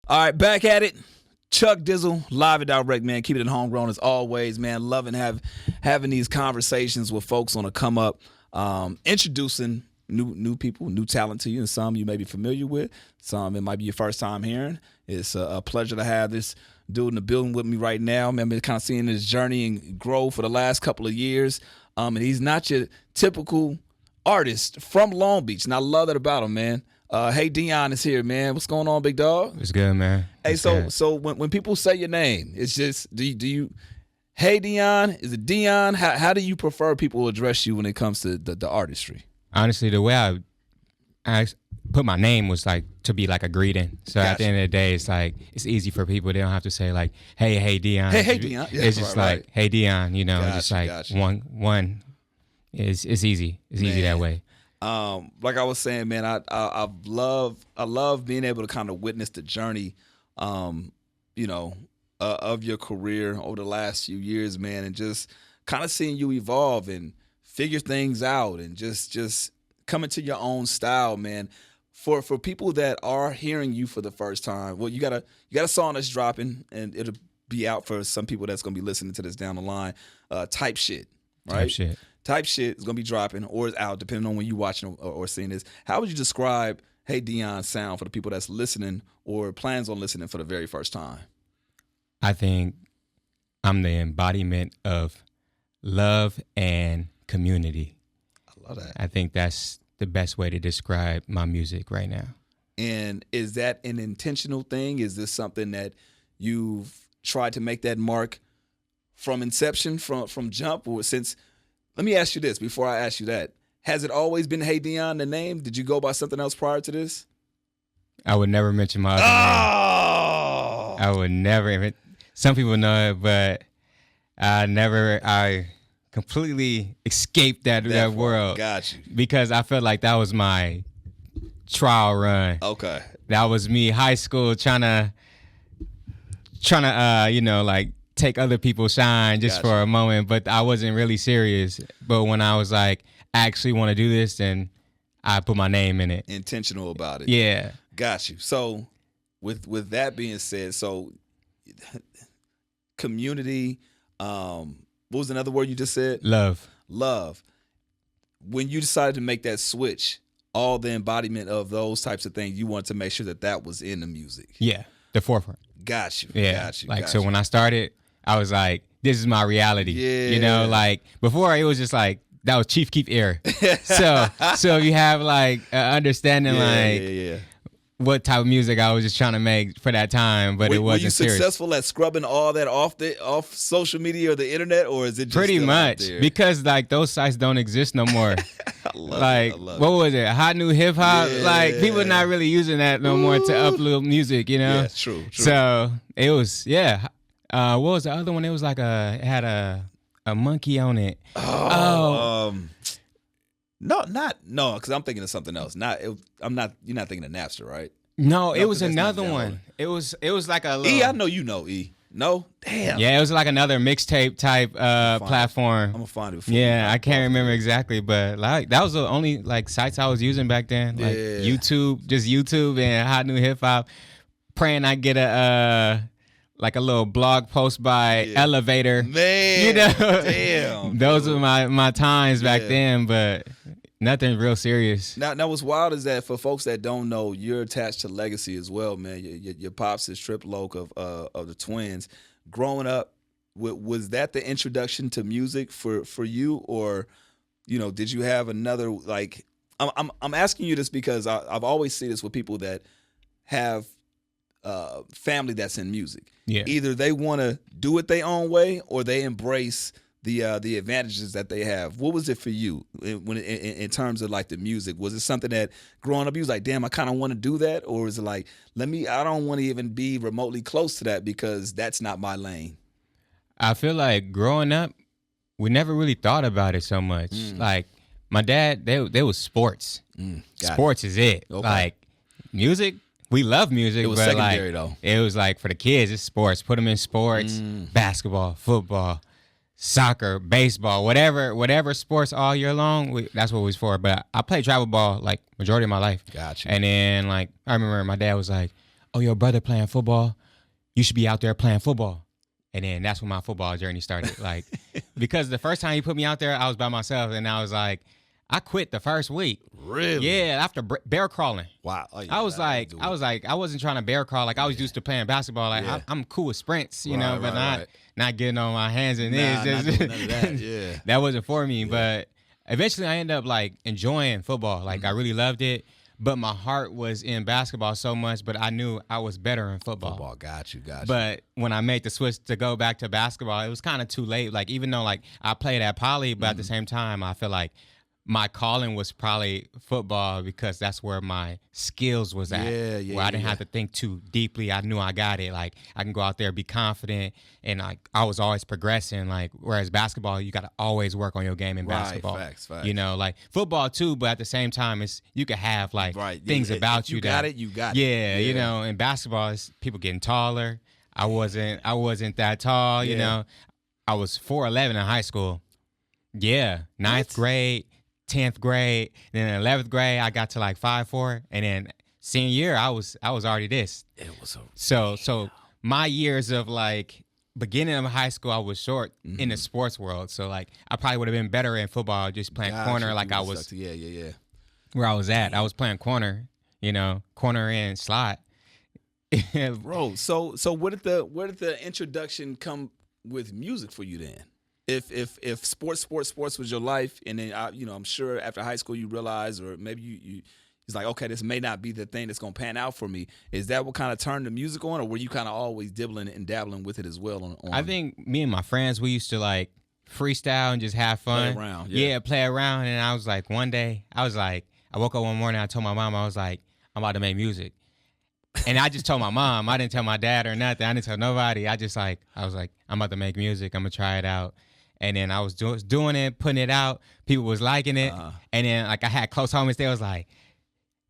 All right, back at it. Chuck Dizzle, live and direct, man. Keep it homegrown as always, man. Loving having these conversations with folks on a come up, introducing new people, new talent to you, and some you may be familiar with. Some it might be your first time hearing. It's a pleasure to have this dude in the building with me right now. Man, I've been kind of seeing his journey and grow for the last couple of years. And he's not your typical artist from Long Beach, and I love that about him, man. HeyDeon is here, man. What's going on, big dog? It's good, man. Hey, so when people say your name, it's just do you HeyDeon? Is it Deon? How do you prefer people address you when it comes to the artistry? Honestly, the way I put my name was like to be like a greeting. So Gotcha. at the end of the day, it's like it's easy for people. They don't have to say like, hey Deon. Hey Deon. Yeah, it's just right. Hey Deon. You know, Gotcha, just like gotcha. one. It's easy. It's easy that way. Like I was saying, man, I love being able to kind of witness the journey, of your career over the last few years, man, and just kind of seeing you evolve and figure things out and just come into your own style, man. For people that are hearing you for the first time, well, you got a song that's dropping and it'll be out for some people that's gonna be listening to this down the line. Type shit, right? Type shit is gonna be dropping or is out depending on when you watching or seeing this. How would you describe HeyDeon's sound for the people that's listening or plans on listening for the very first time? I think I'm the embodiment of love and community. I love that. I think that's the best way to describe my music right now. And is that an intentional thing? Is this something that you've tried to make that mark from inception, from jump, or since? Let me ask you this before I ask you that. Has it always been HeyDeon, the name? Did you go by something else prior to this? I would never mention my other name. I would never even. Some people know it, but I completely escaped that world. Got you. Because I felt like that was my trial run. Okay. That was me, high school, trying to like take other people's shine just for a moment, but I wasn't really serious. But when I was like, I actually want to do this, then I put my name in it. Intentional about it. Yeah. Got you. So with that being said, so community, what was another word you just said? Love. When you decided to make that switch, all the embodiment of those types of things, you wanted to make sure that was in the music. Yeah. The forefront. Got you. Yeah. Got you. Like, got so you. when I started, I was like, this is my reality. Yeah. You know, like before it was just like, that was Chief Keef era. so you have like understanding what type of music I was just trying to make for that time, but it wasn't Were you serious. successful at scrubbing all that off social media or the internet, or is it just pretty still much out there? Because like those sites don't exist no more. I love like it. I love what was it? HotNewHipHop? Yeah. Like people not really using that no more to upload music, you know? Yeah, true. So it was what was the other one? It was like it had a monkey on it. No, because I'm thinking of something else. You're not thinking of Napster, right? No, it 'cause was that's not another one. It was like a little, E, I know you know E. No? Damn. yeah, it was like another mixtape type platform. I'm gonna find it. Yeah, I can't remember exactly, but like that was the only like sites I was using back then. Like YouTube and HotNewHipHop. Praying I get a little blog post by Elevator. Man, you know, damn. Those were my times back then, but nothing real serious. Now what's wild is that for folks that don't know, you're attached to legacy as well, man. Your pops is Trip Locc of the Twinz. Growing up, was that the introduction to music for you, or did you have another like? I'm asking you this because I've always seen this with people that have family that's in music. Yeah. Either they want to do it their own way or they embrace the advantages that they have. What was it for you in terms of like the music? Was it something that growing up you was like, damn, I kind of want to do that? Or is it like, I don't want to even be remotely close to that because that's not my lane? I feel like growing up, we never really thought about it so much. Like my dad, they was sports. Sports is it. Okay. Like music, we love music. It was but secondary, like, though. It was like for the kids, it's sports. Put them in sports, basketball, football, soccer, baseball, whatever sports all year long. That's what it was for. But I played travel ball like majority of my life. Gotcha. And then like I remember my dad was like, oh, your brother playing football, you should be out there playing football. And then that's when my football journey started. Like, because the first time he put me out there, I was by myself, and I was like, I quit the first week. Really? Yeah, after bear crawling. Wow. Oh, yeah, I was like, I wasn't trying to bear crawl. Like, I was used to playing basketball. Like, I'm cool with sprints, you know, but not getting on my hands and knees. Not doing none of that. Yeah. That wasn't for me. Yeah. But eventually, I ended up like enjoying football. Like, I really loved it. But my heart was in basketball so much, but I knew I was better in football. Got you. But when I made the switch to go back to basketball, it was kind of too late. Like, even though, like, I played at Poly, but at the same time, I feel like my calling was probably football because that's where my skills was at. Where I didn't have to think too deeply. I knew I got it. Like, I can go out there, be confident, and like I was always progressing. Like, whereas basketball, you got to always work on your game in basketball. Facts. You know, like football too, but at the same time, you could have like things about you. You got it. Yeah, you know, in basketball, it's people getting taller. I wasn't that tall. You know, I was 4'11" in high school. Yeah, ninth grade. 10th grade, then 11th grade, I got to like 5'4", and then senior year, I was already this. It was so my years of like beginning of high school, I was short in the sports world. So like I probably would have been better in football, just playing corner like I was. Where I was at, I was playing corner, you know, corner and slot. Bro, so where did the introduction come with music for you then? If sports was your life, and then I'm sure after high school you realized, or maybe you it's like, okay, this may not be the thing that's gonna pan out for me. Is that what kind of turned the music on, or were you kind of always dibbling and dabbling with it as well? On I think me and my friends, we used to like freestyle and just have fun. Play around. Play around. And I was like, one day, I woke up one morning, I told my mom, I was like, I'm about to make music. And I just told my mom. I didn't tell my dad or nothing. I didn't tell nobody. I was like, I'm about to make music. I'm gonna try it out. And then I was doing it, putting it out. People was liking it. And then like I had close homies. They was like,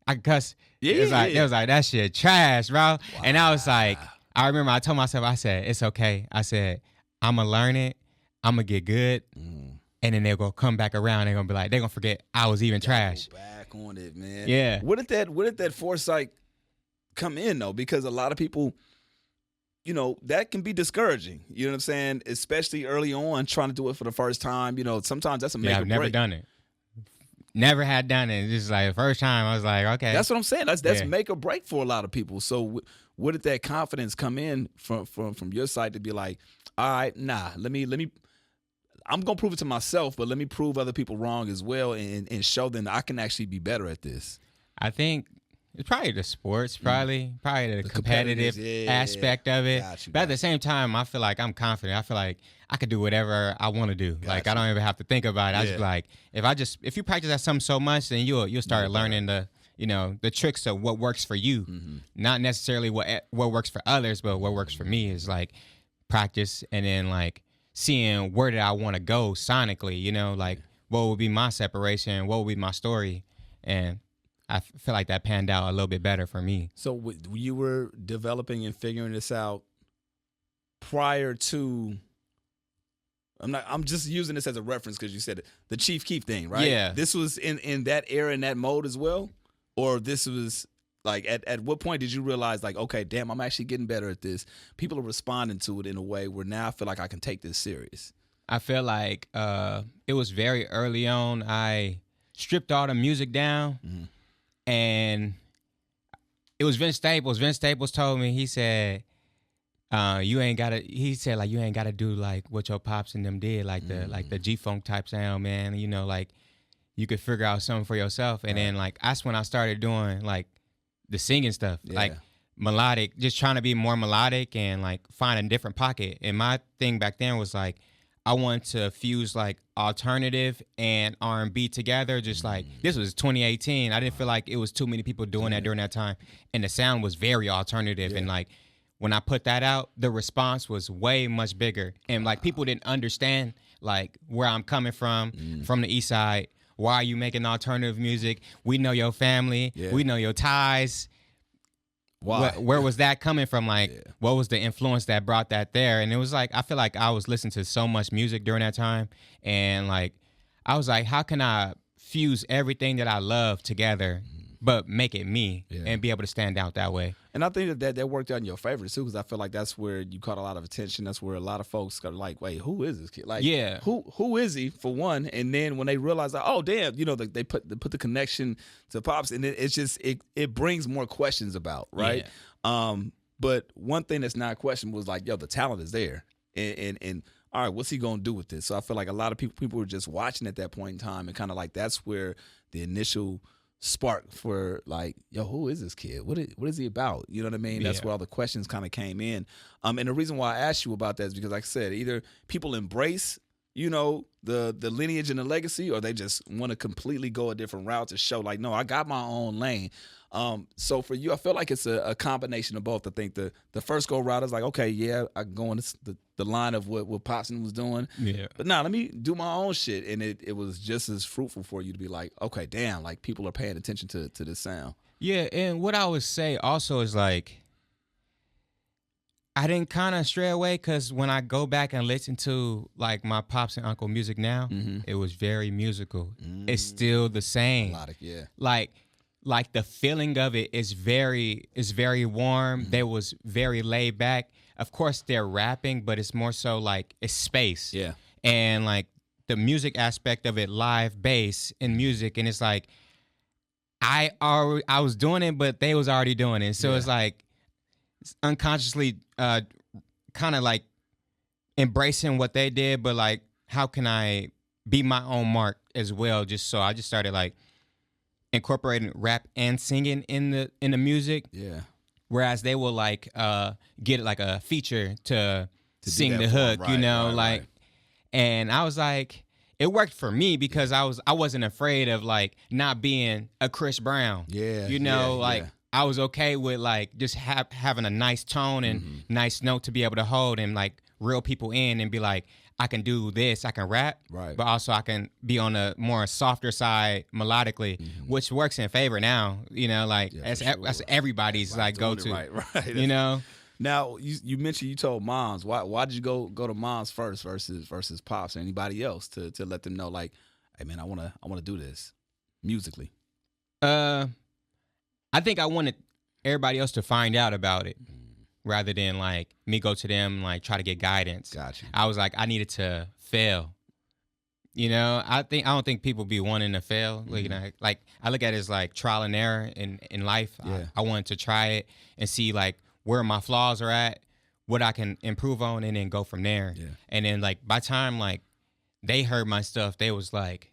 I could cuss. They was like, that shit trash, bro. Wow. And I was like, I remember I told myself, I said, it's okay. I said, I'm going to learn it. I'm going to get good. And then they're going to come back around. They're going to be like, they're going to forget I was even trash. Go back on it, man. Yeah. Where did that foresight come in, though? Because a lot of people, you know, that can be discouraging. You know what I'm saying? Especially early on, trying to do it for the first time. You know, sometimes that's a make or break. I've never done it. Never had done it. Just like the first time, I was like, okay. That's what I'm saying. That's make or break for a lot of people. So where did that confidence come in from your side to be like, all right, let me. I'm gonna prove it to myself, but let me prove other people wrong as well, and show them that I can actually be better at this. I think it's probably the sports, probably the competitive aspect of it. But at the same time, I feel like I'm confident. I feel like I could do whatever I want to do. Like I don't even have to think about it. I just like if you practice at something so much, then you'll start learning the tricks of what works for you. Not necessarily what works for others, but what works for me is like practice and then like seeing where did I want to go sonically. You know, like what would be my separation, what would be my story, and I feel like that panned out a little bit better for me. So you were developing and figuring this out prior to. I'm just using this as a reference because you said it, the Chief Keef thing, right? Yeah. This was in that era, in that mode as well, or this was like at what point did you realize like, okay, damn, I'm actually getting better at this. People are responding to it in a way where now I feel like I can take this serious. I feel like it was very early on. I stripped all the music down. And it was Vince Staples. Vince Staples told me, he said, you ain't gotta do like what your pops and them did, like the G-Funk type sound, man. You know, like you could figure out something for yourself. And then like that's when I started doing like the singing stuff, like melodic, just trying to be more melodic and like find a different pocket. And my thing back then was like, I wanted to fuse like alternative and R&B together. Just like this was 2018. I didn't feel like it was too many people doing that during that time. And the sound was very alternative. And like when I put that out, the response was way much bigger. And like people didn't understand like where I'm coming from the East Side. Why are you making alternative music? We know your family. We know your ties. Why? Where was that coming from? Like, what was the influence that brought that there? And it was like, I feel like I was listening to so much music during that time. And like, I was like, how can I fuse everything that I love together but make it me and be able to stand out that way. And I think that worked out in your favor too, because I feel like that's where you caught a lot of attention. That's where a lot of folks got like, wait, who is this kid? Like, who is he for one? And then when they realize, like, oh damn, they put the connection to Pops, and it's just it brings more questions about, right? Yeah. But one thing that's not questioned was like, yo, the talent is there, and all right, what's he gonna do with this? So I feel like a lot of people were just watching at that point in time, and kind of like that's where the initial spark for like, yo, who is this kid? What is he about? You know what I mean? That's where all the questions kind of came in. And the reason why I asked you about that is because, like I said, either people embrace, the lineage and the legacy, or they just want to completely go a different route to show like, no, I got my own lane. So for you, I feel like it's a combination of both. I think the first go route is like, okay, yeah, I can go on the line of what Popson was doing. Yeah. But now let me do my own shit. And it was just as fruitful for you to be like, okay, damn, like people are paying attention to this sound. Yeah, and what I would say also is like, I didn't kind of stray away, because when I go back and listen to like my Pops and Uncle music now, it was very musical. It's still the same. Melodic, yeah. Like the feeling of it is very warm. They was very laid back. Of course they're rapping, but it's more so like it's space. Yeah. And like the music aspect of it, live bass in music, and it's like I was doing it, but they was already doing it. So it's like unconsciously kind of like embracing what they did, but like how can I be my own mark as well? So I just started like incorporating rap and singing in the music. Yeah. Whereas they will like get like a feature to sing the hook, right. And I was like, it worked for me because I wasn't afraid of like not being a Chris Brown. Yeah. I was okay with like just having a nice tone and nice note to be able to hold and like reel people in and be like, I can do this, I can rap, right, but also I can be on a more softer side melodically, which works in favor now. That's everybody's like go to, right. Now you mentioned you told moms. Why did you go to moms first versus Pops or anybody else to let them know like, hey man, I wanna do this musically? I think I wanted everybody else to find out about it rather than like me go to them like try to get guidance. Gotcha. I was like, I needed to fail. I don't think people be wanting to fail. Like I look at it as like trial and error in life. Yeah. I wanted to try it and see like where my flaws are at, what I can improve on, and then go from there. Yeah. And then like by the time like they heard my stuff, they was like,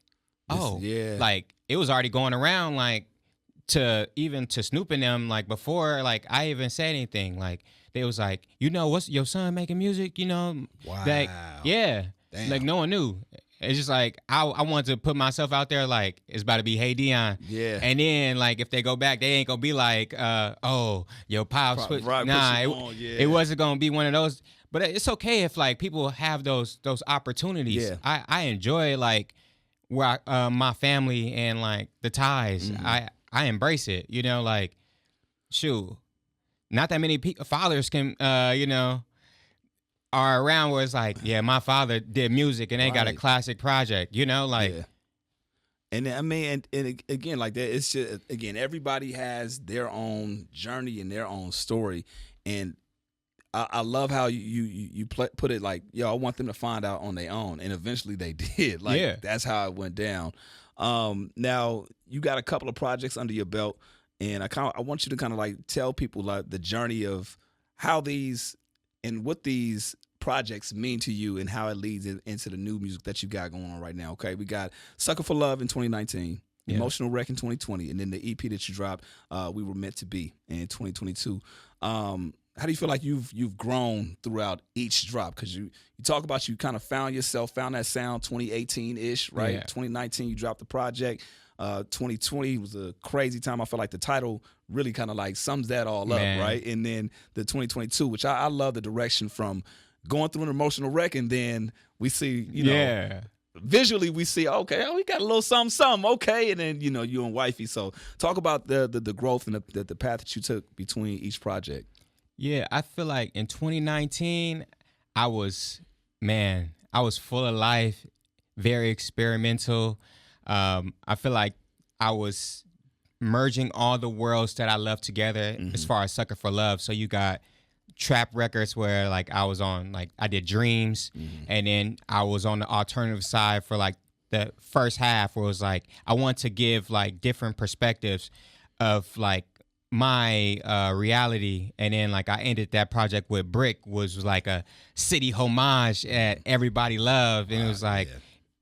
like it was already going around like to Snoop and them like before like I even said anything. Like they was like, what's your son making music? Wow. Like, yeah. Damn. Like no one knew. It's just like I wanted to put myself out there like it's about to be HeyDeon. Yeah. And then like if they go back, they ain't gonna be like, yo, Pops. It wasn't gonna be one of those. But it's okay if like people have those opportunities. Yeah. I enjoy like where my family and like the ties. I embrace it. Like shoot, not that many fathers can are around where it's like, yeah, my father did music and they got a classic project, like. Yeah. And I mean, and again, like that, it's just, again, everybody has their own journey and their own story. And I love how you put it like, yo, I want them to find out on their own. And eventually they did. Like, that's how it went down. Now, you got a couple of projects under your belt. And I want you to kind of like tell people like the journey of how these and what these projects mean to you and how it leads into the new music that you got going on right now. Okay, we got Sucker for Love in 2019, Emotional Wreck in 2020, and then the EP that you dropped, We Were Meant to Be in 2022. How do you feel like you've grown throughout each drop? Because you talk about you kind of found that sound 2018-ish, right? Yeah. 2019 you dropped the project. 2020 was a crazy time. I feel like the title really kind of like sums that all up, right? And then the 2022, which I love the direction from going through an emotional wreck, and then we see, visually we see, okay, we got a little something, okay, and then you and wifey. So talk about the growth and the path that you took between each project. Yeah, I feel like in 2019, I was full of life, very experimental. I feel like I was merging all the worlds that I love together as far as Sucker for Love. So you got trap records where like I was on, like I did Dreams, and then I was on the alternative side for like the first half where it was like I want to give like different perspectives of like my reality. And then like I ended that project with Brick, was like a city homage at Everybody Love, and it was like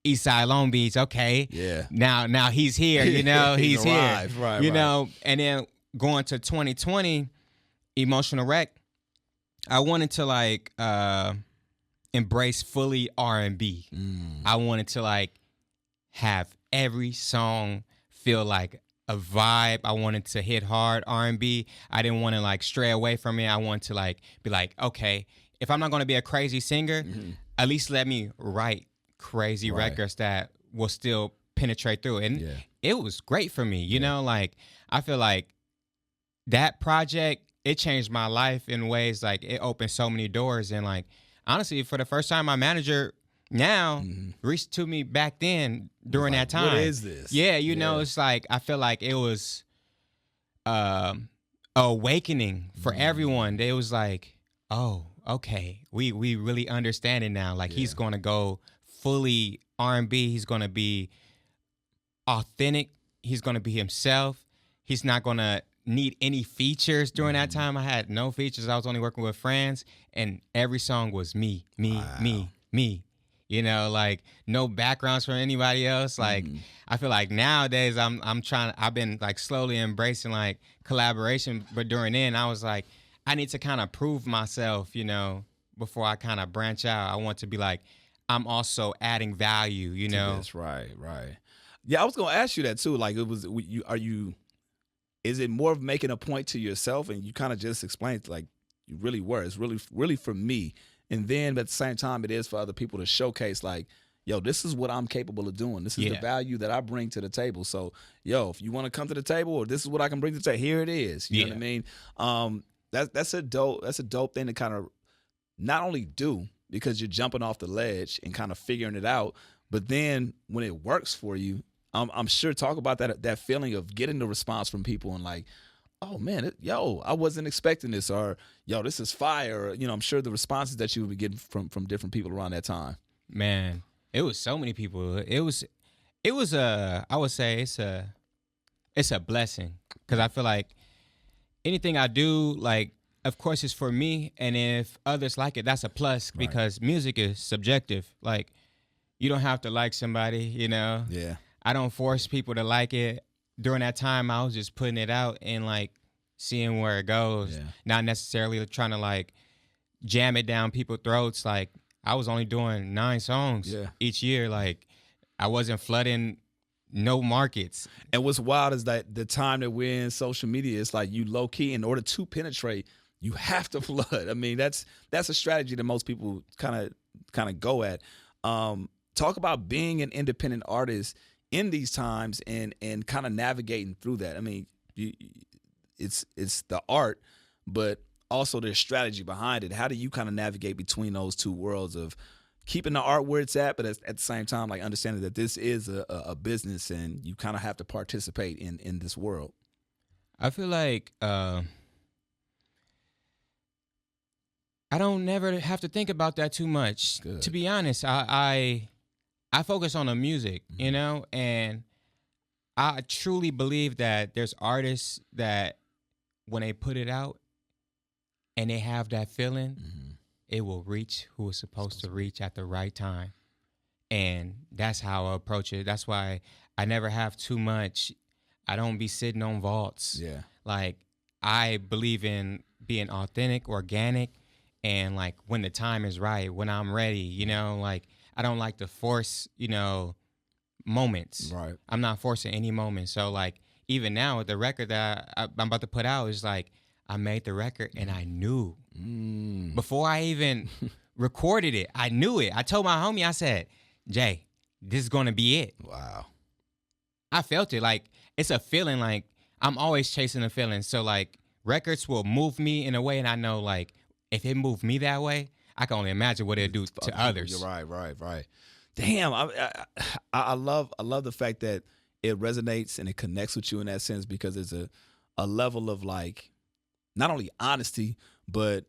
Eastside Long Beach, okay. Yeah. Now he's here, you know, he's here. Right, you know, and then going to 2020, Emotional Wreck, I wanted to like embrace fully R&B. I wanted to like have every song feel like a vibe. I wanted to hit hard R&B. I didn't want to like stray away from it. I wanted to like be like, okay, if I'm not going to be a crazy singer, at least let me write crazy records that will still penetrate through. And it was great for me, you know, like I feel like that project, it changed my life in ways like it opened so many doors. And like honestly, for the first time, my manager now reached to me back then during that time. What is this? Yeah, you know, it's like I feel like it was awakening for everyone. It was like, oh, okay, we really understand it now. Like he's gonna go fully R&B. He's gonna be authentic. He's gonna be himself. He's not gonna need any features. During that time, I had no features. I was only working with friends, and every song was me. You know, like no backgrounds from anybody else. Like I feel like nowadays I've been like slowly embracing like collaboration, but during then I was like, I need to kind of prove myself, you know, before I kind of branch out. I want to be like, I'm also adding value, you know. That's right. Yeah, I was gonna ask you that too. Like, is it more of making a point to yourself, and you kind of just explained like you really were. It's really for me. And then at the same time, it is for other people to showcase like, yo, this is what I'm capable of doing. This is the value that I bring to the table. So, yo, if you want to come to the table, or this is what I can bring to the table, here it is. You know what I mean? That's a dope thing to kind of not only do because you're jumping off the ledge and kind of figuring it out, but then when it works for you, I'm sure talk about that feeling of getting the response from people and like, oh man, I wasn't expecting this, or yo, this is fire. Or, you know, I'm sure the responses that you would be getting from different people around that time. Man, it was so many people. It was I would say it's a blessing, because I feel like anything I do, like, of course it's for me, and if others like it, that's a plus, because music is subjective. Like, you don't have to like somebody, you know. Yeah. I don't force people to like it. During that time, I was just putting it out and like seeing where it goes. Not necessarily trying to like jam it down people's throats. Like, I was only doing 9 songs each year. Like, I wasn't flooding no markets. And what's wild is that the time that we're in social media, it's like you low key, in order to penetrate, you have to flood. I mean, that's a strategy that most people kind of go at. Talk about being an independent artist in these times and kind of navigating through that. I mean, it's the art, but also there's strategy behind it. How do you kind of navigate between those two worlds of keeping the art where it's at, but at the same time, like understanding that this is a business and you kind of have to participate in this world? I feel like I don't never have to think about that too much. Good. To be honest, I focus on the music, you know, and I truly believe that there's artists that when they put it out and they have that feeling, it will reach who it's supposed to reach at the right time. And that's how I approach it. That's why I never have too much. I don't be sitting on vaults. Yeah. Like, I believe in being authentic, organic, and like when the time is right, when I'm ready, you know, like, I don't like to force, you know, moments. Right. I'm not forcing any moments. So, like, even now with the record that I'm about to put out, is like, I made the record and I knew. Before I even recorded it, I knew it. I told my homie, I said, Jay, this is going to be it. Wow. I felt it. Like, it's a feeling. Like, I'm always chasing a feeling. So, like, records will move me in a way, and I know, like, if it moved me that way, I can only imagine what it'll do to others. You're right. Damn, I love the fact that it resonates and it connects with you in that sense because there's a level of like not only honesty, but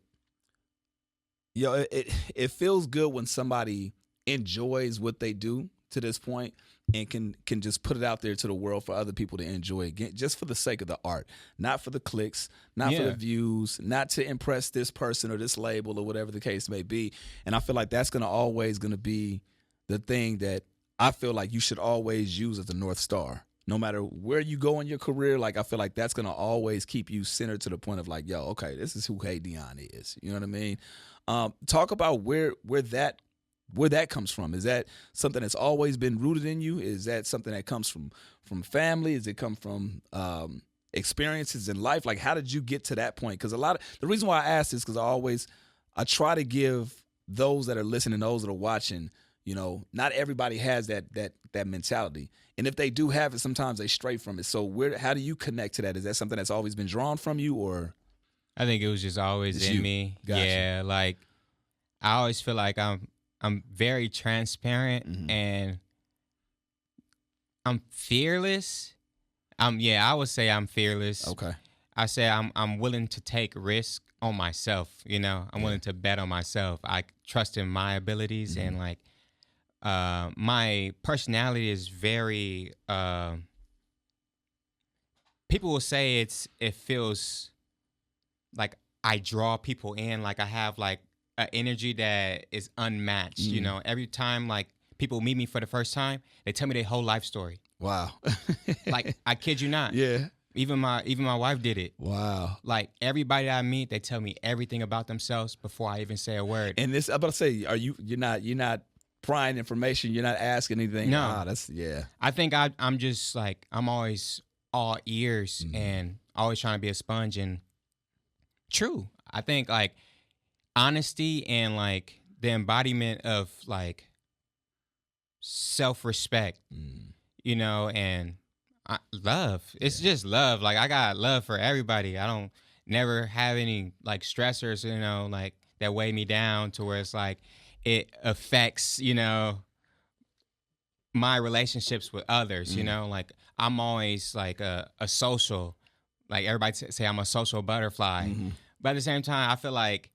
it feels good when somebody enjoys what they do to this point and can just put it out there to the world for other people to enjoy again, just for the sake of the art, not for the clicks, not for the views, not to impress this person or this label or whatever the case may be. And I feel like that's always going to be the thing that I feel like you should always use as the North Star. No matter where you go in your career, like I feel like that's going to always keep you centered to the point of like, yo, okay, this is who HeyDeon is. You know what I mean? Talk about where that comes from. Is that something that's always been rooted in you? Is that something that comes from family? Does it come from experiences in life? Like, how did you get to that point? Because the reason why I ask this because I try to give those that are listening, those that are watching, not everybody has that mentality. And if they do have it, sometimes they stray from it. So how do you connect to that? Is that something that's always been drawn from you, or? I think it was just always in me. Gotcha. Yeah, like I always feel like I'm very transparent and I'm fearless. I would say I'm fearless. Okay. I say I'm willing to take risk on myself, I'm willing to bet on myself. I trust in my abilities and like my personality is very people will say it feels like I draw people in, like I have like an energy that is unmatched. Every time like people meet me for the first time, they tell me their whole life story. Wow. Like I kid you not. Yeah. Even my wife did it. Wow. Like everybody I meet, they tell me everything about themselves before I even say a word. And this, I'm about to say, you're not prying information, you're not asking anything. No. Yeah. I think I'm just like, I'm always all ears and always trying to be a sponge and true. I think like honesty and like the embodiment of like self-respect, and love. It's just love. Like I got love for everybody. I don't never have any like stressors, like that weigh me down to where it's like it affects, my relationships with others, like I'm always like a social, like everybody say I'm a social butterfly. But at the same time, I feel like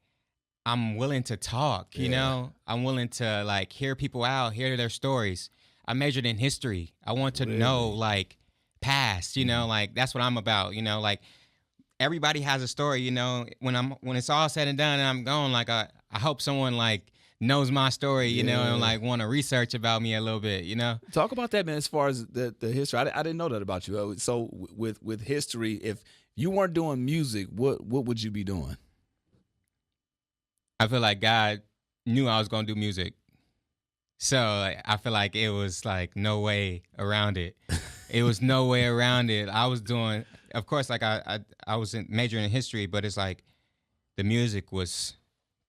I'm willing to talk, I'm willing to like hear people out, hear their stories. I majored in history. I want to know like past, like that's what I'm about, like everybody has a story, when it's all said and done and I'm gone, like I hope someone like knows my story, and like want to research about me a little bit, Talk about that, man, as far as the history. I didn't know that about you. So with history, if you weren't doing music, what would you be doing? I feel like God knew I was going to do music. So like, I feel like it was like no way around it. It was no way around it. I was doing, of course, like I was majoring in history, but it's like the music was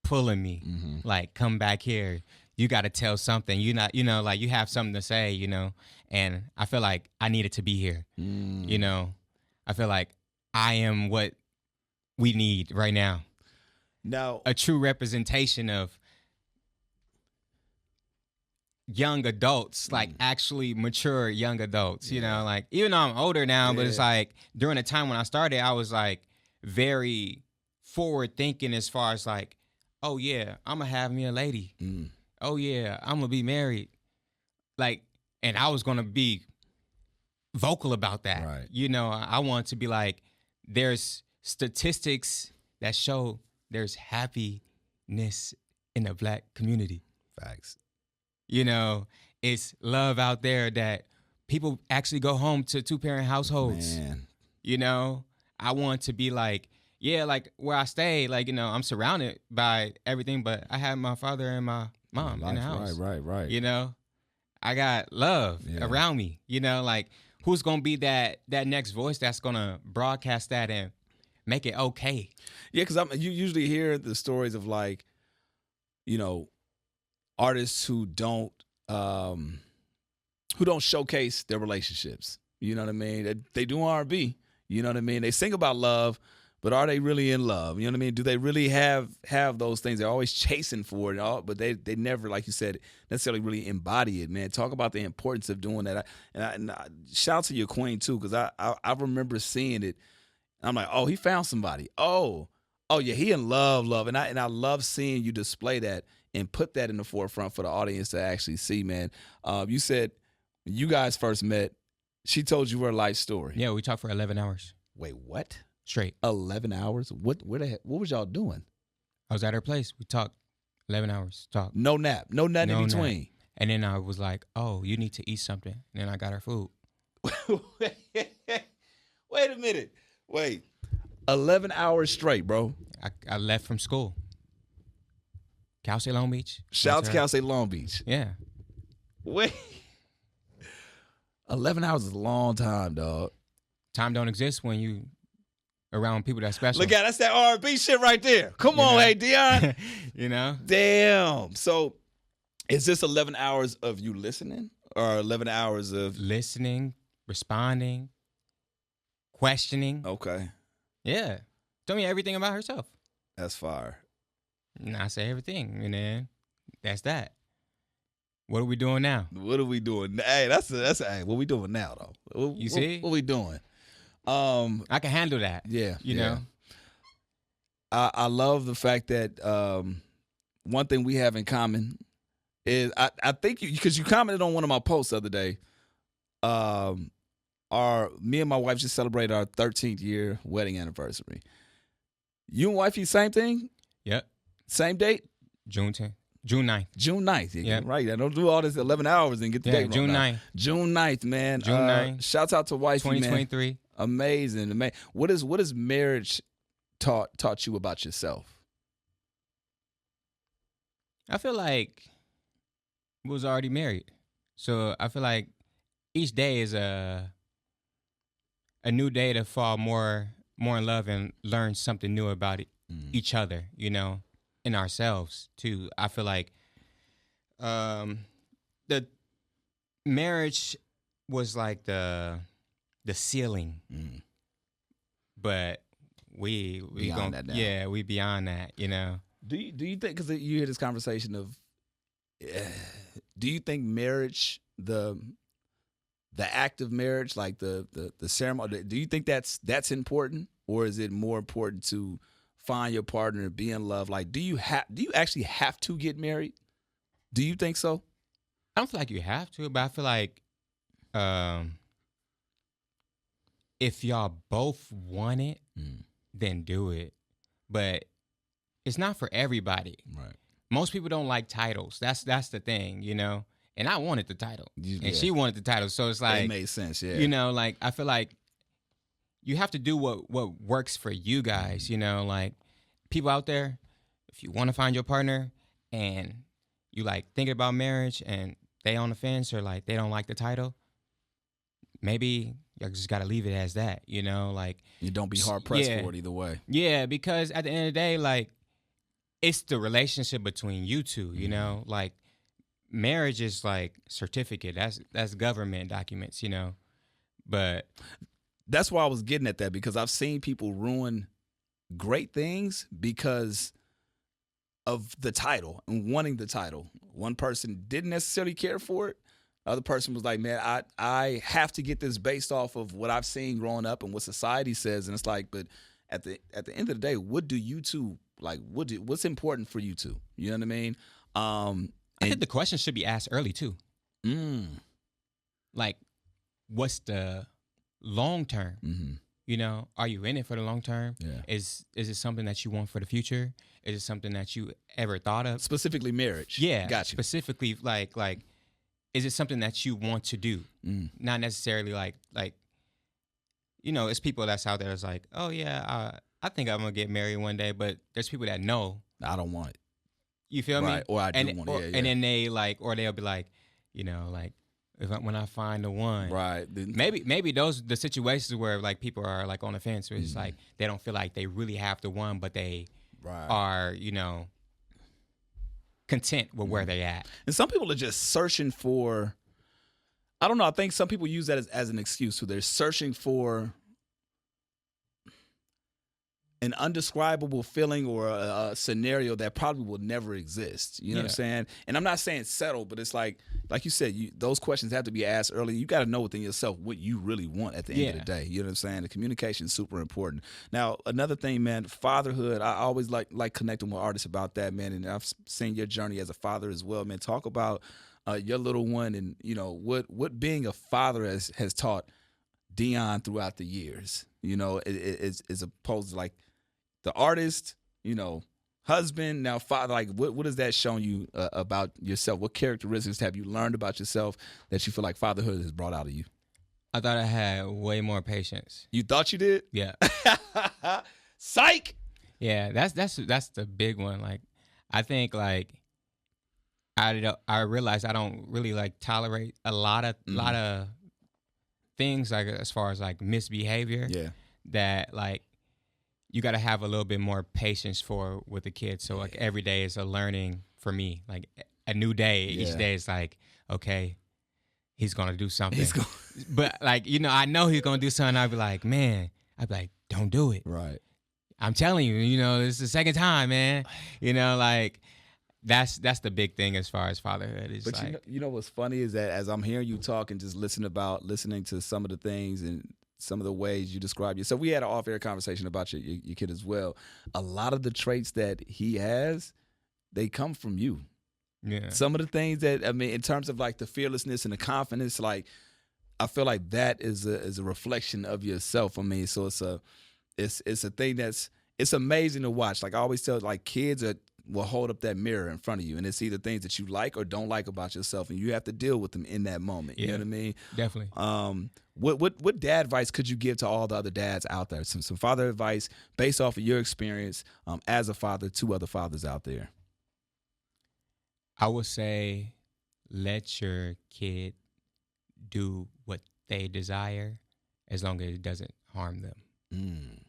pulling me. Like, come back here. You got to tell something. You not, like you have something to say, and I feel like I needed to be here. I feel like I am what we need right now. Now, a true representation of young adults, like actually mature young adults, like even though I'm older now, but it's like during the time when I started, I was like very forward thinking as far as like, oh yeah, I'm gonna have me a lady. Oh yeah, I'm gonna be married. Like, and I was gonna be vocal about that. Right. I want to be like, there's statistics that show there's happiness in the Black community. Facts. It's love out there that people actually go home to two-parent households. Man. I want to be like, like where I stay, like, I'm surrounded by everything, but I have my father and my mom in the house. Right. I got love around me, like who's going to be that next voice that's going to broadcast that and make it okay? Yeah, because you usually hear the stories of like, artists who don't showcase their relationships. You know what I mean? They do R&B. You know what I mean? They sing about love, but are they really in love? You know what I mean? Do they really have those things? They're always chasing for it, but they never, like you said, necessarily really embody it, man. Talk about the importance of doing that. Shout out to your queen, too, because I remember seeing it. I'm like, oh, he found somebody. Oh, yeah, he in love. And I love seeing you display that and put that in the forefront for the audience to actually see, man. You said when you guys first met, she told you her life story. Yeah, we talked for 11 hours. Wait, what? Straight. 11 hours? What was y'all doing? I was at her place. We talked 11 hours. Talk. No nap. No nothing in between. Nap. And then I was like, oh, you need to eat something. And then I got her food. Wait a minute. Wait. 11 hours straight, bro. I left from school. Cal State Long Beach. Shout out to Cal State Long Beach. Yeah. Wait. 11 hours is a long time, dog. Time don't exist when you around people that's special. Look at that's that R&B shit right there. Come on, hey Deon. You know? Damn. So is this 11 hours of you listening or 11 hours of listening, responding, questioning? Okay. Yeah. Tell me everything about herself. That's fire. And I say everything, and then that's that. What are we doing now? What are we doing? Hey, that's hey, what we doing now though? You see? What we doing? I can handle that. Yeah. You know? I love the fact that one thing we have in common is I think because you commented on one of my posts the other day. Me and my wife just celebrated our 13th year wedding anniversary. You and wifey, same thing? Yep. Same date? June 10th. June 9th. June 9th. Yeah, yep. Right. I don't do all this 11 hours and get the date June wrong. 9th. June 9th, man. June 9th. Shouts out to wifey, 2023. Man. Amazing. What is marriage taught you about yourself? I feel like we was already married. So I feel like each day is a new day to fall more in love and learn something new about each other, you know, and ourselves too. I feel like the marriage was like the ceiling, but we beyond that now. Yeah, we beyond that, you know. Do you think, because you hear this conversation of, do you think marriage, the act of marriage, like the ceremony, do you think that's important, or is it more important to find your partner, be in love? Like, do you actually have to get married? Do you think so? I don't feel like you have to, but I feel like if y'all both want it, then do it. But it's not for everybody. Right. Most people don't like titles. That's the thing, you know. And I wanted the title, and she wanted the title, so it's like it made sense. Yeah. You know, like I feel like you have to do what works for you guys. You know, like people out there, if you want to find your partner and you like thinking about marriage and they on the fence or like they don't like the title, maybe you just got to leave it as that, you know, like you don't be hard pressed for it either way. Yeah, because at the end of the day, like it's the relationship between you two, you know, like marriage is like certificate. That's government documents, you know, but that's why I was getting at that, because I've seen people ruin great things because of the title and wanting the title. One person didn't necessarily care for it. The other person was like, man, I have to get this based off of what I've seen growing up and what society says. And it's like, but at the end of the day, what do you two like? What's important for you two? You know what I mean? I think the question should be asked early too. Like, what's the long term? Mm-hmm. You know, are you in it for the long term? Yeah. Is it something that you want for the future? Is it something that you ever thought of? Specifically marriage. Yeah. Gotcha. Specifically, like, is it something that you want to do? Not necessarily like, you know, it's people that's out there that's like, oh yeah, I think I'm gonna get married one day, but there's people that know I don't want it. You feel me? Or I do want it. Yeah. And then they like, or they'll be like, you know, like when I find the one, right? Maybe those the situations where like people are like on the fence, where it's like they don't feel like they really have the one, but they are, you know, content with where they at. And some people are just searching for, I don't know, I think some people use that as an excuse. So they're searching for, an undescribable feeling or a scenario that probably will never exist. You know what I'm saying? And I'm not saying settle, but it's like you said, those questions have to be asked early. You got to know within yourself what you really want at the end of the day. You know what I'm saying? The communication is super important. Now, another thing, man, fatherhood. I always like connecting with artists about that, man. And I've seen your journey as a father as well, man. Talk about your little one and, you know, what being a father has taught Deon throughout the years, you know, as opposed to like the artist, you know, husband, now father. Like, what has that shown you about yourself? What characteristics have you learned about yourself that you feel like fatherhood has brought out of you? I thought I had way more patience. You thought you did? Yeah. Psych. Yeah, that's the big one. Like, I think like I realized I don't really like tolerate a lot of things, like as far as like misbehavior. Yeah. That like you got to have a little bit more patience with the kids. So like every day is a learning for me. Like a new day. Each day is like, okay, he's gonna do something. But like, you know, I know he's gonna do something. I'd be like, don't do it. Right. I'm telling you, you know, this is the second time, man. You know, like that's the big thing as far as fatherhood is. But like, you know what's funny is that as I'm hearing you talk and just listening to some of the things and some of the ways you describe yourself. We had an off-air conversation about your kid as well. A lot of the traits that he has, they come from you. Yeah. Some of the things that, I mean, in terms of like the fearlessness and the confidence, like I feel like that is a reflection of yourself. I mean, so it's a thing it's amazing to watch. Like I always tell, like kids will hold up that mirror in front of you, and it's either things that you like or don't like about yourself, and you have to deal with them in that moment. You know what I mean? Definitely. What dad advice could you give to all the other dads out there? Some father advice based off of your experience as a father to other fathers out there. I would say let your kid do what they desire as long as it doesn't harm them.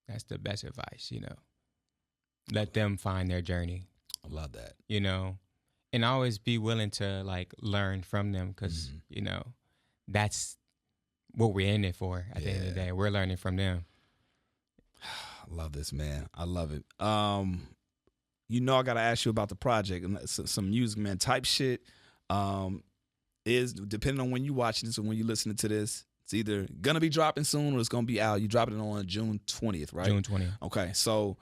That's the best advice, you know. Let them find their journey. I love that. You know, and always be willing to like learn from them because, you know, that's what we're in it for at the end of the day. We're learning from them. I love this, man. I love it. You know, I got to ask you about the project and some music, man. Type shit is, depending on when you watching this or when you listening to this, it's either going to be dropping soon or it's going to be out. You dropping it on June 20th, right? June 20th. Okay, so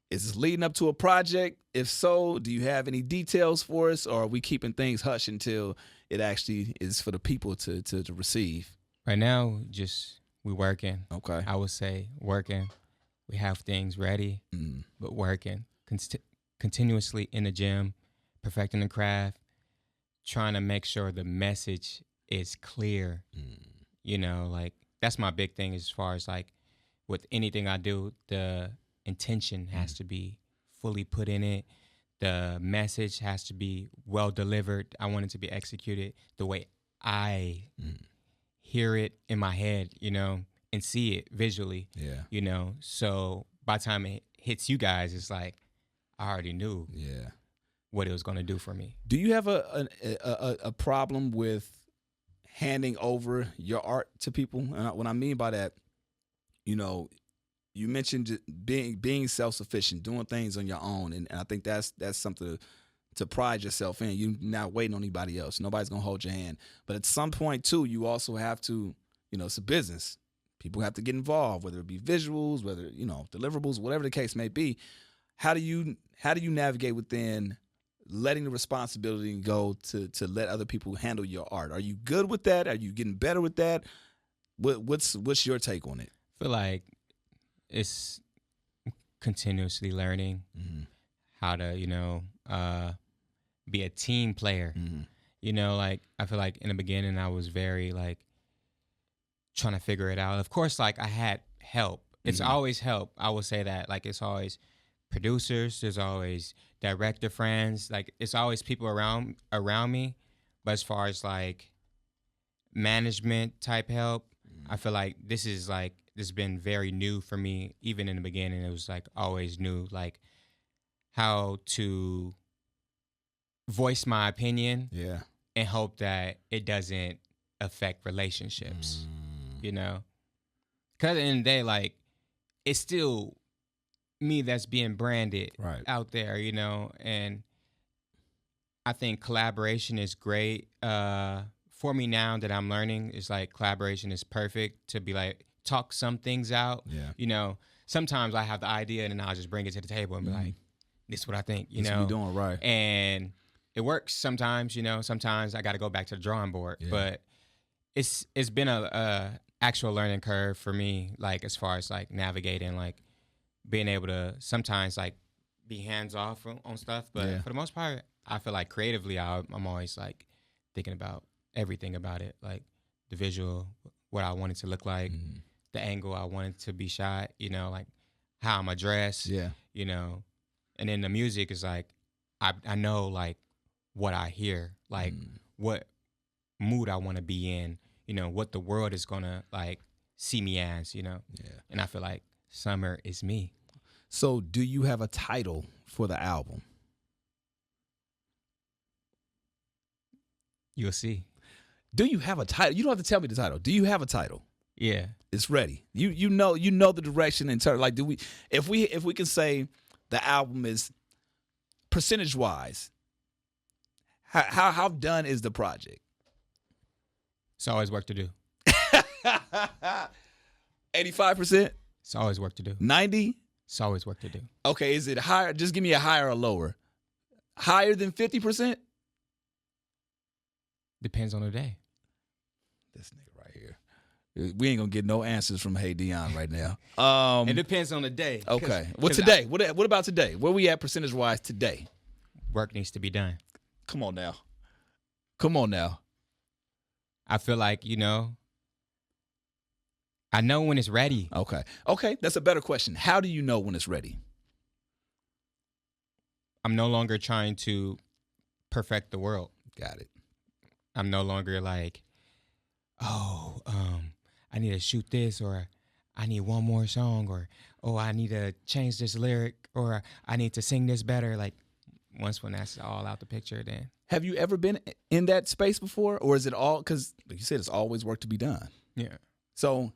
is this leading up to a project? If so, do you have any details for us, or are we keeping things hush until it actually is for the people to receive? Right now, just we working. Okay. I would say working. We have things ready, but working. Continuously in the gym, perfecting the craft, trying to make sure the message is clear. You know, like that's my big thing as far as like with anything I do, the intention has to be fully put in it. The message has to be well delivered. I want it to be executed the way I hear it in my head, you know, and see it visually. Yeah. You know, so by the time it hits you guys, it's like I already knew what it was going to do for me. Do you have a problem with handing over your art to people? And what I mean by that, you know, you mentioned being self-sufficient, doing things on your own, and I think that's something to pride yourself in. You're not waiting on anybody else. Nobody's gonna hold your hand. But at some point too, you also have to, you know, it's a business. People have to get involved, whether it be visuals, whether, you know, deliverables, whatever the case may be. How do you navigate within letting the responsibility go to let other people handle your art? Are you good with that? Are you getting better with that? What's your take on it? I feel like it's continuously learning how to, you know, be a team player. You know, like I feel like in the beginning I was very like trying to figure it out. Of course, like I had help. It's always help. I will say that. Like it's always producers, there's always director friends, like it's always people around me. But as far as like management type help, I feel like this has been very new for me. Even in the beginning, it was like always new, like how to voice my opinion and hope that it doesn't affect relationships, you know? Because at the end of the day, like it's still me that's being branded Right. out there, you know, and I think collaboration is great. For me now that I'm learning, it's like collaboration is perfect to be like talk some things out. Yeah. You know, sometimes I have the idea and then I'll just bring it to the table and be like, this is what I think, you This know. we doing right. And it works sometimes, you know. Sometimes I got to go back to the drawing board. Yeah. But it's been a actual learning curve for me, like as far as like navigating, like being able to sometimes like be hands off on stuff. But for the most part, I feel like creatively, I'm always like thinking about everything about it, like the visual, what I want it to look like, the angle I want it to be shot, you know, like how I'm dressed, you know. And then the music is like, I know like what I hear, like what mood I want to be in, you know, what the world is gonna like see me as, you know. Yeah. And I feel like summer is me. So do you have a title for the album? You'll see. Do you have a title? You don't have to tell me the title. Do you have a title? Yeah. It's ready. You know the direction in terms, like, do we if we can say the album is percentage wise, how done is the project? It's always work to do. 85%? It's always work to do. 90? It's always work to do. Okay, is it higher? Just give me a higher or lower. Higher than 50%? Depends on the day. This nigga right here. We ain't gonna get no answers from HeyDeon right now. It depends on the day. Okay. Well, today. What about today? Where we at percentage wise today? Work needs to be done. Come on now. Come on now. I feel like, you know, I know when it's ready. Okay. Okay. That's a better question. How do you know when it's ready? I'm no longer trying to perfect the world. Got it. I'm no longer like, oh, I need to shoot this, or I need one more song, or oh, I need to change this lyric, or I need to sing this better. Like once when that's all out the picture, then. Have you ever been in that space before, or is it all, because like you said, it's always work to be done? Yeah. So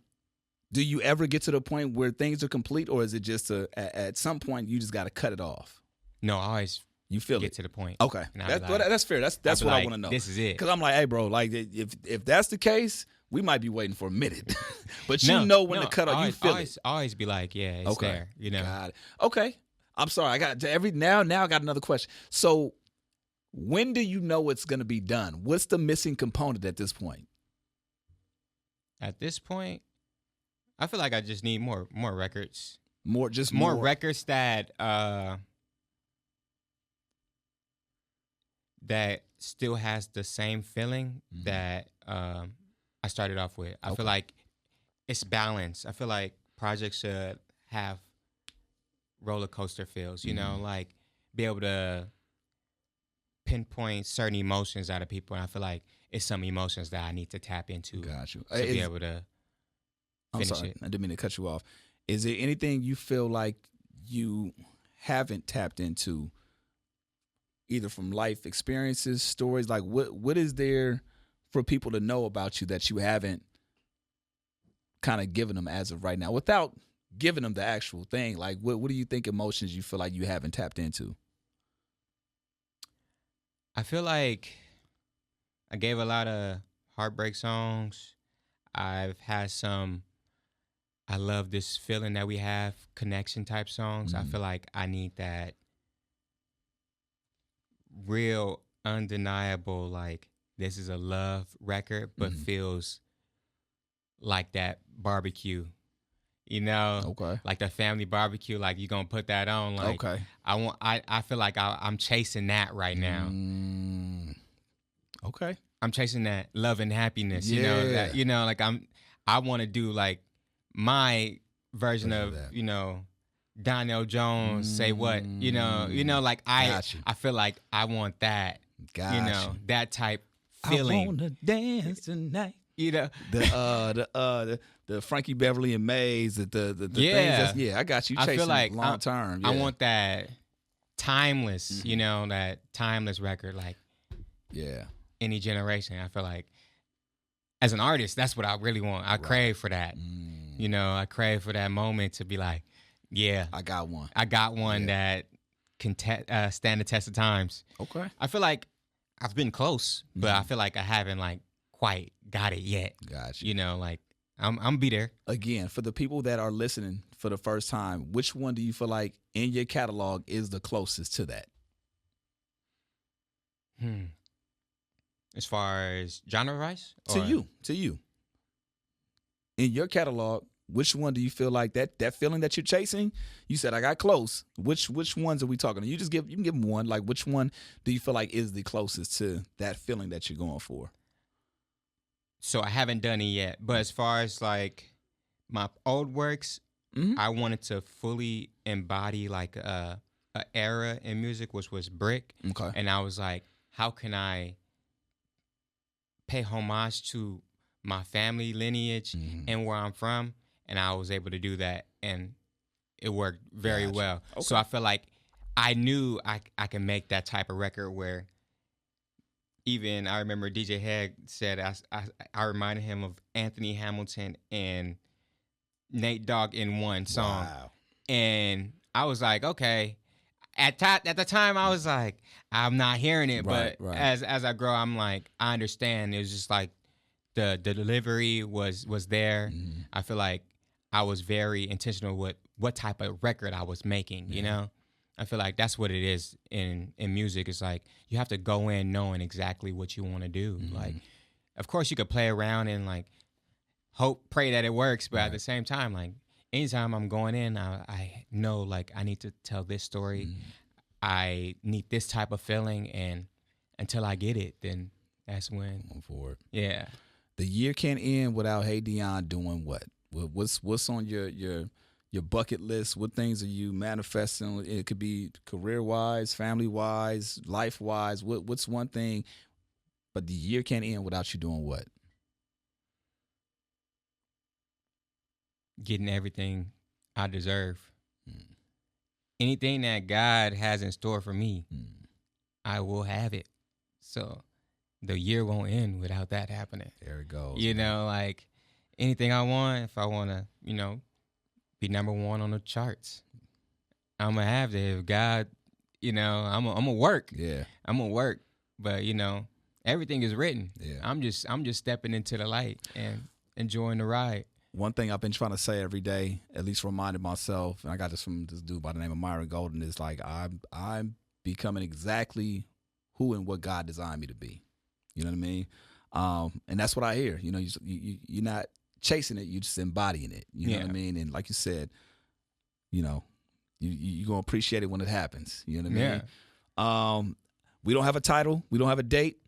do you ever get to the point where things are complete, or is it just at some point you just got to cut it off? No, I always you feel get to the point. Okay, that's fair. That's what like, I want to know. This is it. Because I'm like, hey, bro, like if that's the case, we might be waiting for a minute. But you know when to cut off. You feel it. Always be like, yeah, it's there. You know. Got it. Okay. I'm sorry. I got now I got another question. So when do you know it's going to be done? What's the missing component at this point? At this point, I feel like I just need more records. More records that that still has the same feeling that I started off with. I feel like it's balanced. I feel like projects should have roller coaster feels, you know, like be able to pinpoint certain emotions out of people. And I feel like it's some emotions that I need to tap into to be able to finish it. I didn't mean to cut you off. Is there anything you feel like you haven't tapped into, either from life experiences, stories? Like what is there for people to know about you that you haven't kind of given them as of right now, without giving them the actual thing? Like what do you think emotions you feel like you haven't tapped into? I feel like I gave a lot of heartbreak songs. I've had some I love this feeling that we have, connection type songs. I feel like I need that real, undeniable, like this is a love record, but feels like that barbecue, you know? Okay. Like the family barbecue, like you gonna put that on. Like okay. I feel like I'm chasing that right now. Okay. I'm chasing that love and happiness, you know, that, you know, like I want to do like my version of, you know, Donnell Jones, say what, you know, like I feel like I want that, you know, that type feeling. I wanna dance tonight. You know, the Frankie Beverly and Mays, the things that's, I got you chasing I feel like long term. I want that timeless, you know, that timeless record, like any generation. I feel like as an artist, that's what I really want. I crave for that. You know, I crave for that moment to be like, Yeah. I got one. I got one that can stand the test of times. Okay. I feel like I've been close, but I feel like I haven't like quite got it yet. Gotcha. You know, like I'm be there. Again, for the people that are listening for the first time, which one do you feel like in your catalog is the closest to that? As far as genre-wise? To you. In your catalog, which one do you feel like that feeling that you're chasing? You said I got close. Which ones are we talking? You can give them one. Like, which one do you feel like is the closest to that feeling that you're going for? So I haven't done it yet, but as far as like my old works, I wanted to fully embody like a era in music, which was brick. Okay. And I was like, how can I pay homage to my family lineage and where I'm from? And I was able to do that, and it worked very well. Okay. So I feel like I knew I can make that type of record where even I remember DJ Head said I reminded him of Anthony Hamilton and Nate Dogg in one song. Wow. And I was like, okay. At the time, I was like, I'm not hearing it. Right, but as I grow, I'm like, I understand. It was just like the delivery was there. I feel like I was very intentional with what type of record I was making, you know? I feel like that's what it is in music. It's like you have to go in knowing exactly what you want to do. Like, of course, you could play around and like pray that it works, but at the same time, like anytime I'm going in, I know like I need to tell this story. I need this type of feeling, and until I get it, then that's when I'm forward. Yeah. The year can't end without HeyDeon doing what? What's on your bucket list? What things are you manifesting? It could be career-wise, family-wise, life-wise. What's one thing? But the year can't end without you doing what? Getting everything I deserve. Anything that God has in store for me, I will have it. So the year won't end without that happening. There it goes. You know, like anything I want, if I want to, you know, be number one on the charts, I'm going to have that. If God, you know, I'm going to work. Yeah. I'm going to work. But, you know, everything is written. Yeah. I'm just stepping into the light and enjoying the ride. One thing I've been trying to say every day, at least reminding myself, and I got this from this dude by the name of Myron Golden, is like I'm becoming exactly who and what God designed me to be. You know what I mean? And that's what I hear. You know, you're not chasing it, you're just embodying it. You know what I mean? And like you said, you know, you're going to appreciate it when it happens. You know what I mean? We don't have a title. We don't have a date.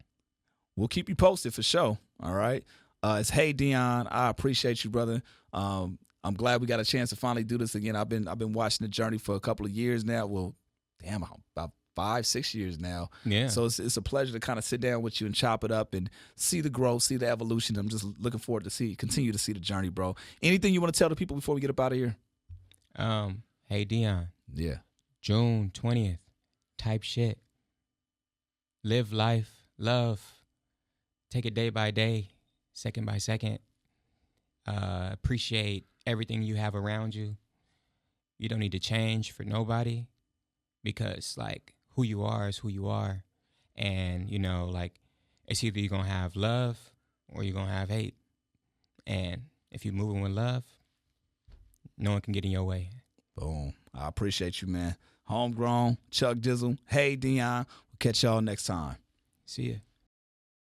We'll keep you posted for sure. All right? It's HeyDeon. I appreciate you, brother. I'm glad we got a chance to finally do this again. I've been watching the journey for a couple of years now. Well, damn, about 5-6 years now. Yeah. So it's a pleasure to kind of sit down with you and chop it up and see the growth, see the evolution. I'm just looking forward to continue to see the journey, bro. Anything you want to tell the people before we get up out of here? HeyDeon. Yeah. June 20th. Type shit. Live life. Love. Take it day by day. Second by second. Appreciate everything you have around you. You don't need to change for nobody, because like who you are is who you are. And, you know, like it's either you're going to have love or you're going to have hate. And if you're moving with love, no one can get in your way. Boom. I appreciate you, man. Homegrown, Chuck Dizzle. HeyDeon. We'll catch y'all next time. See ya.